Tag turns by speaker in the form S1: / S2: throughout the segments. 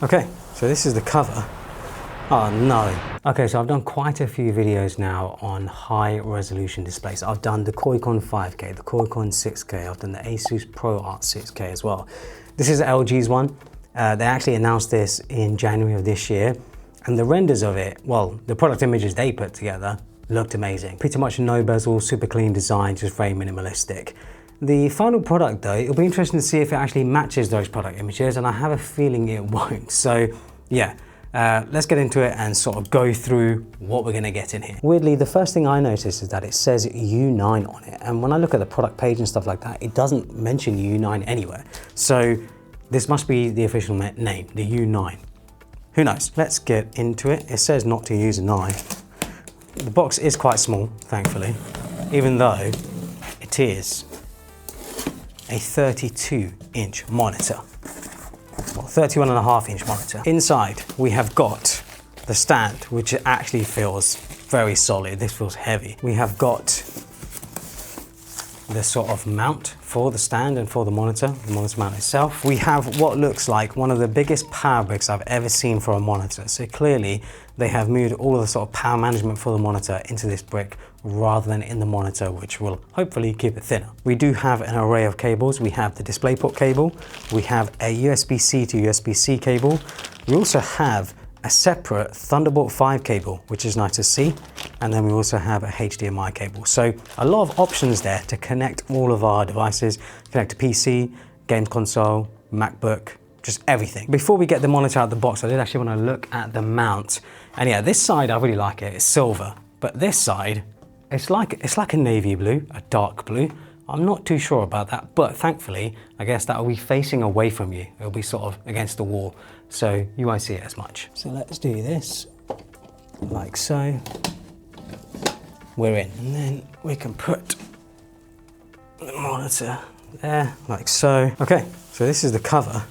S1: Okay, so this is the cover. Oh no. Okay, so I've done quite a few videos now on high resolution displays. I've done the Koikon 5K, the Koikon 6K, I've done the Asus ProArt 6K as well. This is LG's one. They actually announced this in January of this year, and the renders of it, well, the product images they put together looked amazing. Pretty much no bezel, super clean design, just very minimalistic. The final product though, it'll be interesting to see if it actually matches those product images, and I have a feeling it won't. So yeah, let's get into it and sort of go through what we're gonna get in here. Weirdly, the first thing I noticed is that it says U9 on it. And when I look at the product page and stuff like that, it doesn't mention U9 anywhere. So this must be the official name, the U9. Who knows? Let's get into it. It says not to use a knife. The box is quite small, thankfully, even though it is a 32-inch monitor, well, 31.5-inch monitor. Inside, we have got the stand, which actually feels very solid. This feels heavy. We have got the sort of mount for the stand and for the monitor mount itself. We have what looks like one of the biggest power bricks I've ever seen for a monitor. So clearly, they have moved all of the sort of power management for the monitor into this brick rather than in the monitor, which will hopefully keep it thinner. We do have an array of cables. We have the DisplayPort cable. We have a USB-C to USB-C cable. We also have a separate Thunderbolt 5 cable, which is nice to see. And then we also have a HDMI cable. So a lot of options there to connect all of our devices, connect to PC, game console, MacBook, just everything. Before we get the monitor out of the box, I did actually want to look at the mount. And yeah, this side, I really like it. It's silver, but this side, it's like a navy blue, a dark blue. I'm not too sure about that, but thankfully, I guess that will be facing away from you. It'll be sort of against the wall, so you won't see it as much. So let's do this, like so. We're in, and then we can put the monitor there, like so. Okay, so this is the cover.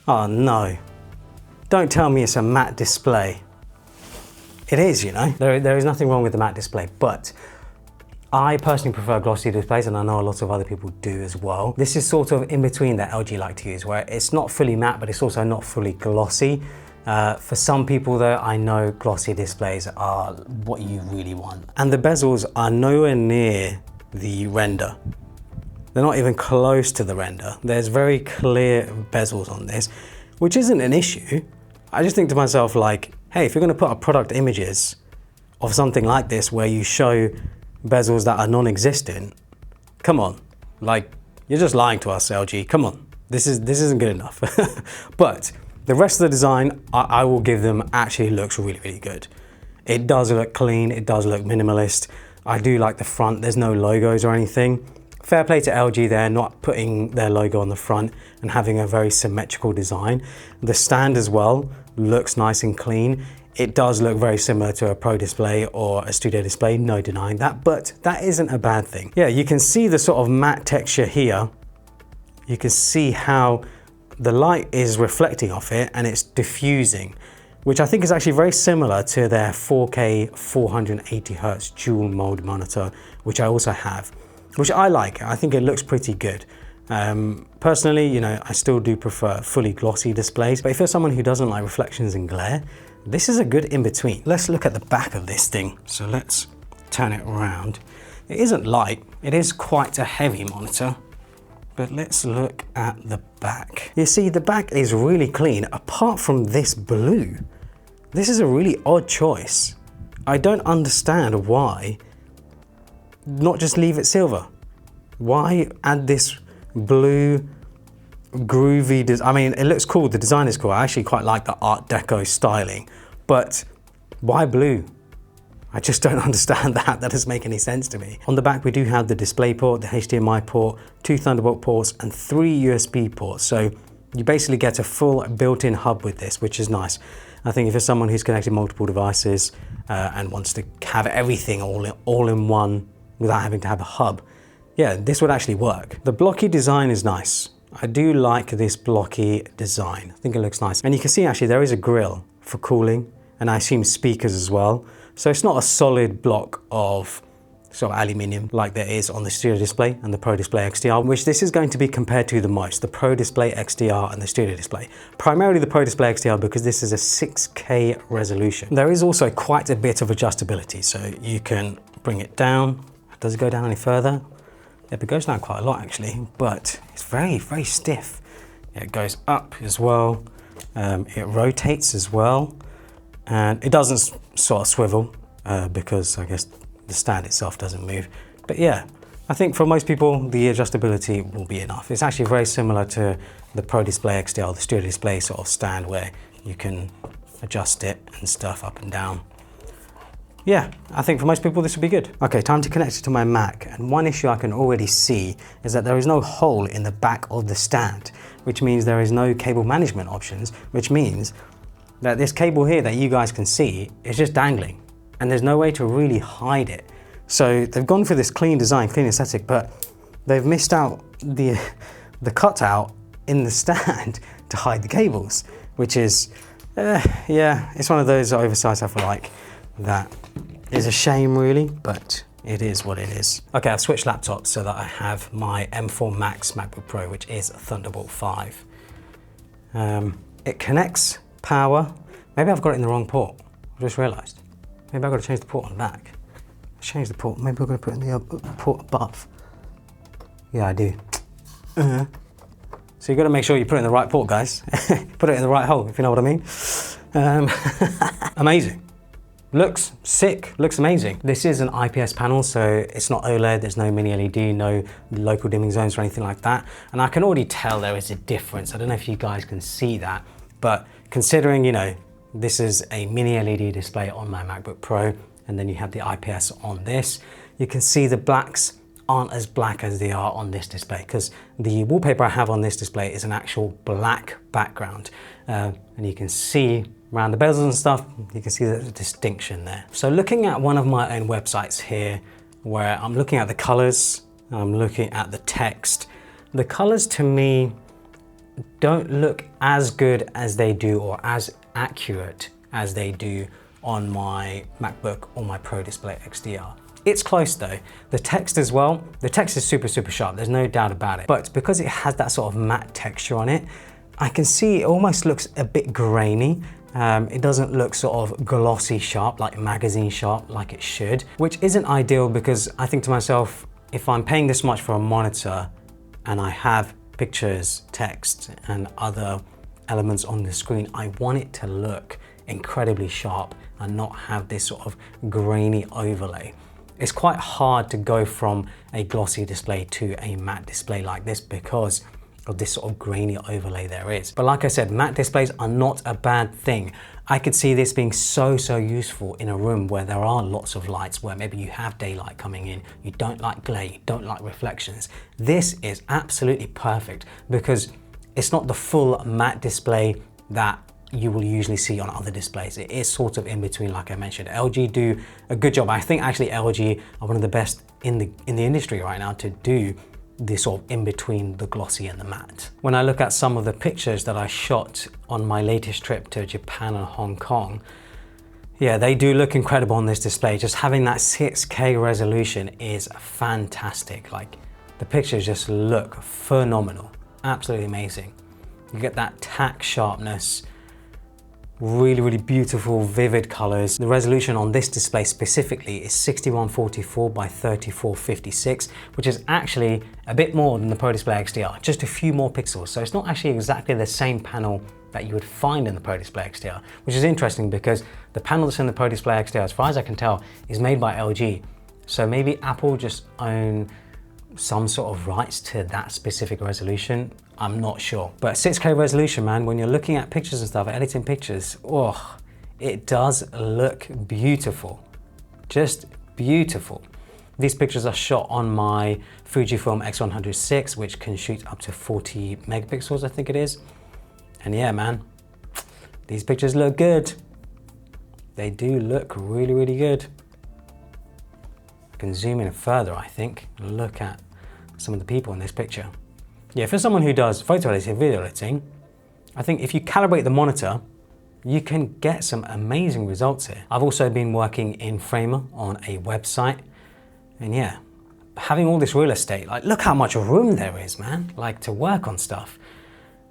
S1: Oh no, don't tell me it's a matte display. It is, you know. There is nothing wrong with the matte display, but I personally prefer glossy displays, and I know a lot of other people do as well. This is sort of in between that LG like to use, where it's not fully matte, but it's also not fully glossy. For some people though, I know glossy displays are what you really want. And the bezels are nowhere near the render. They're not even close to the render. There's very clear bezels on this, which isn't an issue. I just think to myself like, hey, if you're gonna put up product images of something like this where you show bezels that are non-existent, come on, like, you're just lying to us, LG, come on. This isn't good enough. But the rest of the design, I will give them, actually looks really, really good. It does look clean, it does look minimalist. I do like the front, there's no logos or anything. Fair play to LG there, not putting their logo on the front and having a very symmetrical design. The stand as well looks nice and clean. It does look very similar to a Pro display or a Studio display, no denying that, but that isn't a bad thing. Yeah, you can see the sort of matte texture here. You can see how the light is reflecting off it and it's diffusing, which I think is actually very similar to their 4K 480Hz dual mode monitor, which I also have, which I like. I think it looks pretty good. Personally, you know, I still do prefer fully glossy displays, but if you're someone who doesn't like reflections and glare, this is a good in-between. Let's look at the back of this thing. So let's turn it around. It isn't light, it is quite a heavy monitor, but let's look at the back. You see, the back is really clean, apart from this blue. This is a really odd choice. I don't understand why not just leave it silver. Why add this blue groovy, I mean, it looks cool, the design is cool. I actually quite like the Art Deco styling, but why blue? I just don't understand that. That doesn't make any sense to me. On the back, we do have the DisplayPort, the HDMI port, 2 Thunderbolt ports, and 3 USB ports. So you basically get a full built-in hub with this, which is nice. I think if you're someone who's connected multiple devices and wants to have everything all in one without having to have a hub, yeah, this would actually work. The blocky design is nice. I do like this blocky design. I think it looks nice. And you can see actually there is a grill for cooling, and I assume speakers as well. So it's not a solid block of sort of aluminium like there is on the Studio Display and the Pro Display XDR, which this is going to be compared to the most, the Pro Display XDR and the Studio Display. Primarily the Pro Display XDR because this is a 6K resolution. There is also quite a bit of adjustability, so you can bring it down. Does it go down any further? Yep, it goes down quite a lot actually, but it's very, very stiff. It goes up as well. It rotates as well, and it doesn't sort of swivel because I guess the stand itself doesn't move. But yeah, I think for most people the adjustability will be enough. It's actually very similar to the Pro Display XDR, the Studio Display sort of stand where you can adjust it and stuff up and down. Yeah, I think for most people this would be good. Okay, time to connect it to my Mac. And one issue I can already see is that there is no hole in the back of the stand, which means there is no cable management options, which means that this cable here that you guys can see is just dangling and there's no way to really hide it. So they've gone for this clean design, clean aesthetic, but they've missed out the cutout in the stand to hide the cables, which is, yeah, it's one of those oversized I feel like that is a shame really, but it is what it is. Okay, I've switched laptops so that I have my M4 Max MacBook Pro, which is Thunderbolt 5. It connects power. Maybe I've got it in the wrong port. I just realized. Maybe I've got to change the port on the back. Let's change the port. Maybe we're going to put it in the port above. Yeah, I do. So you've got to make sure you put it in the right port, guys. Put it in the right hole, if you know what I mean. Amazing. Looks sick, looks amazing. This is an IPS panel, so it's not OLED, there's no mini LED, no local dimming zones or anything like that. And I can already tell there is a difference. I don't know if you guys can see that, but considering, you know, this is a mini LED display on my MacBook Pro, and then you have the IPS on this, you can see the blacks aren't as black as they are on this display, because the wallpaper I have on this display is an actual black background. And you can see around the bezels and stuff, you can see the distinction there. So looking at one of my own websites here, where I'm looking at the colors, I'm looking at the text, the colors to me don't look as good as they do or as accurate as they do on my MacBook or my Pro Display XDR. It's close though. The text as well, the text is super, super sharp, there's no doubt about it. But because it has that sort of matte texture on it, I can see it almost looks a bit grainy. It doesn't look sort of glossy sharp, like magazine sharp, like it should, which isn't ideal because I think to myself, if I'm paying this much for a monitor and I have pictures, text, and other elements on the screen, I want it to look incredibly sharp and not have this sort of grainy overlay. It's quite hard to go from a glossy display to a matte display like this because of this sort of grainy overlay there is. But like I said, matte displays are not a bad thing. I could see this being so useful in a room where there are lots of lights, where maybe you have daylight coming in, you don't like glare, you don't like reflections. This is absolutely perfect because it's not the full matte display that you will usually see on other displays. It is sort of in between, like I mentioned. LG do a good job. I think actually LG are one of the best in the industry right now to do this sort of in between the glossy and the matte. When I look at some of the pictures that I shot on my latest trip to Japan and Hong Kong, yeah, they do look incredible on this display. Just having that 6K resolution is fantastic. Like, the pictures just look phenomenal, absolutely amazing. You get that tack sharpness, really beautiful, vivid colors. The resolution on this display specifically is 6144 by 3456, which is actually a bit more than the Pro Display XDR, just a few more pixels. So it's not actually exactly the same panel that you would find in the Pro Display XDR, which is interesting because the panel that's in the Pro Display XDR, as far as I can tell, is made by LG. So maybe Apple just own some sort of rights to that specific resolution. I'm not sure. But 6K resolution, man, when you're looking at pictures and stuff, editing pictures, oh, it does look beautiful. Just beautiful. These pictures are shot on my Fujifilm X100VI, which can shoot up to 40 megapixels, I think it is. And yeah, man, these pictures look good. They do look really good. I can zoom in further, I think, and look at some of the people in this picture. Yeah, for someone who does photo editing, video editing, I think if you calibrate the monitor, you can get some amazing results here. I've also been working in Framer on a website, And yeah, having all this real estate, like look how much room there is, man, like to work on stuff.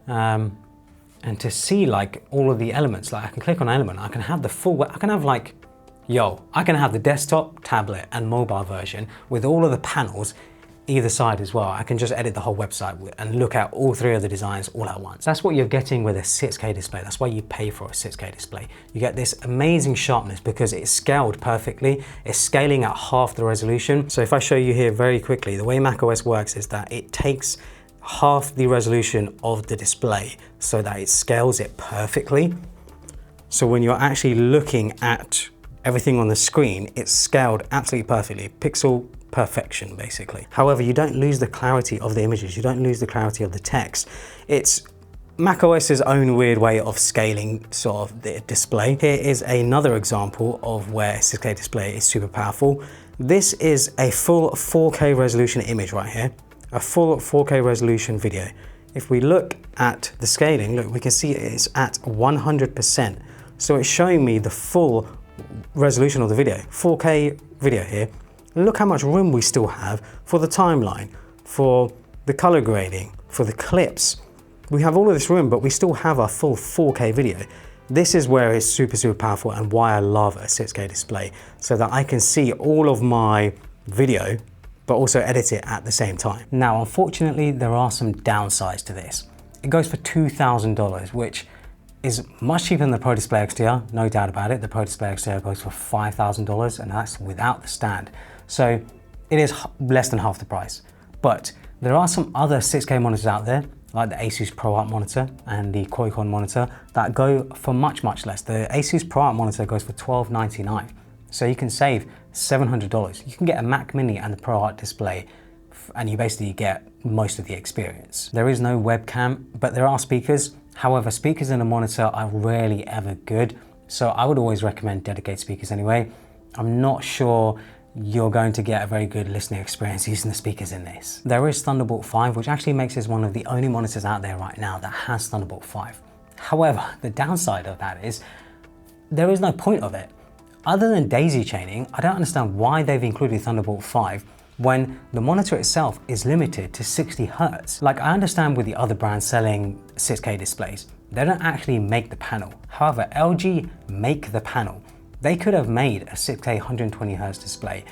S1: And to see like all of the elements, like I can click on an element, I can have the full, I can have like, I can have the desktop, tablet and mobile version with all of the panels either side as well. I can just edit the whole website and look at all three of the designs all at once. That's what you're getting with a 6K display. That's why you pay for a 6K display. You get this amazing sharpness because it's scaled perfectly. It's scaling at half the resolution. So if I show you here very quickly, the way macOS works is that it takes half the resolution of the display so that it scales it perfectly. So when you're actually looking at everything on the screen, it's scaled absolutely perfectly, pixel perfection basically. However, you don't lose the clarity of the images, you don't lose the clarity of the text. It's macOS's own weird way of scaling sort of the display. Here is another example of where a 6K display is super powerful. This is a full 4K resolution image right here, a full 4K resolution video. If we look at the scaling, look, we can see it's at 100%. So it's showing me the full resolution of the video, 4K video here. Look how much room we still have for the timeline, for the color grading, for the clips. We have all of this room, but we still have a full 4K video. This is where it's super, super powerful and why I love a 6K display, so that I can see all of my video, but also edit it at the same time. Now, unfortunately, there are some downsides to this. It goes for $2,000, which is much cheaper than the Pro Display XDR, no doubt about it. The Pro Display XDR goes for $5,000 and that's without the stand. So it is less than half the price. But there are some other 6K monitors out there, like the Asus ProArt monitor and the QuickCon monitor, that go for much, much less. The Asus ProArt monitor goes for $1299. So you can save $700. You can get a Mac Mini and the ProArt display and you basically get most of the experience. There is no webcam, but there are speakers. However, speakers in a monitor are rarely ever good. So I would always recommend dedicated speakers anyway. I'm not sure you're going to get a very good listening experience using the speakers in this. There is Thunderbolt 5, which actually makes this one of the only monitors out there right now that has Thunderbolt 5. However, the downside of that is there is no point of it. Other than daisy chaining, I don't understand why they've included Thunderbolt 5 when the monitor itself is limited to 60 Hertz. Like, I understand with the other brands selling 6K displays, they don't actually make the panel. However, LG make the panel. They could have made a 6K 120 Hertz display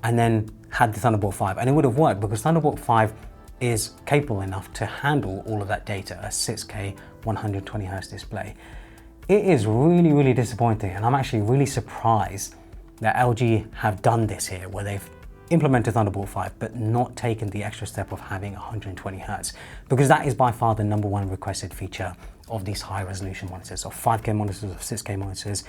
S1: and then had the Thunderbolt 5 and it would have worked because Thunderbolt 5 is capable enough to handle all of that data, a 6K 120 Hertz display. It is really, really disappointing and I'm actually really surprised that LG have done this here, where they've implemented Thunderbolt 5 but not taken the extra step of having 120 Hertz, because that is by far the #1 requested feature of these high resolution monitors, of 5K monitors, of 6K monitors.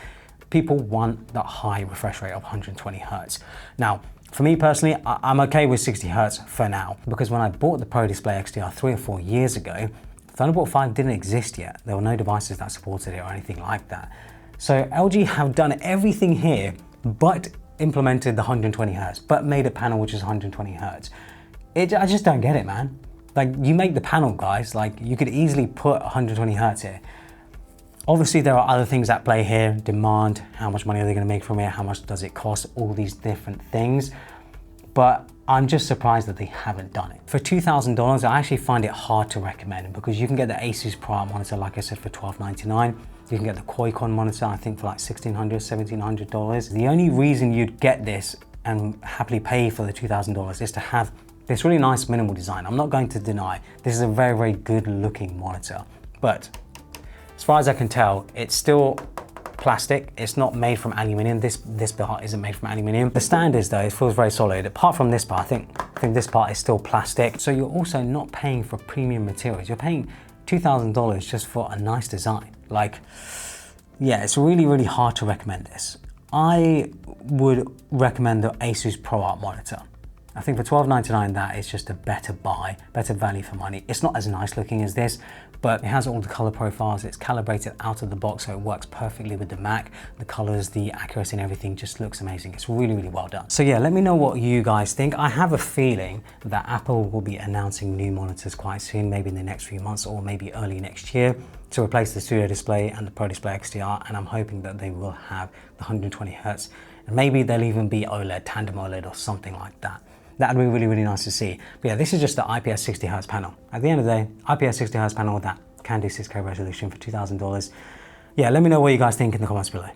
S1: People want that high refresh rate of 120 Hertz. Now, for me personally, I'm okay with 60 Hertz for now, because when I bought the Pro Display XDR 3 or 4 years ago, Thunderbolt 5 didn't exist yet. There were no devices that supported it or anything like that. So LG have done everything here, but implemented the 120 Hertz, but made a panel which is 120 Hertz. I just don't get it, man. Like, you make the panel, guys. Like, you could easily put 120 Hertz here. Obviously, there are other things at play here. Demand, how much money are they going to make from it? How much does it cost? All these different things. But I'm just surprised that they haven't done it. For $2,000, I actually find it hard to recommend, because you can get the Asus ProArt monitor, like I said, for $1299. You can get the QuickCon monitor, I think, for like $1,600, $1,700. The only reason you'd get this and happily pay for the $2,000 is to have this really nice minimal design. I'm not going to deny this is a very, very good looking monitor, but as far as I can tell, it's still plastic. It's not made from aluminium. This part isn't made from aluminium. The stand is, though, it feels very solid. Apart from this part, I think this part is still plastic. So you're also not paying for premium materials. You're paying $2,000 just for a nice design. Like, yeah, it's really, really hard to recommend this. I would recommend the Asus ProArt monitor. I think for $1299, that is just a better buy, better value for money. It's not as nice looking as this, but it has all the color profiles. It's calibrated out of the box, so it works perfectly with the Mac. The colors, the accuracy and everything just looks amazing. It's really, really well done. So yeah, let me know what you guys think. I have a feeling that Apple will be announcing new monitors quite soon, maybe in the next few months or maybe early next year, to replace the Studio Display and the Pro Display XDR, and I'm hoping that they will have the 120 Hertz And maybe they'll even be OLED, tandem OLED or something like that. That'd be really, really nice to see. But yeah, this is just the IPS 60Hz panel. At the end of the day, IPS 60Hz panel with that can do 6K resolution for $2,000. Yeah, let me know what you guys think in the comments below.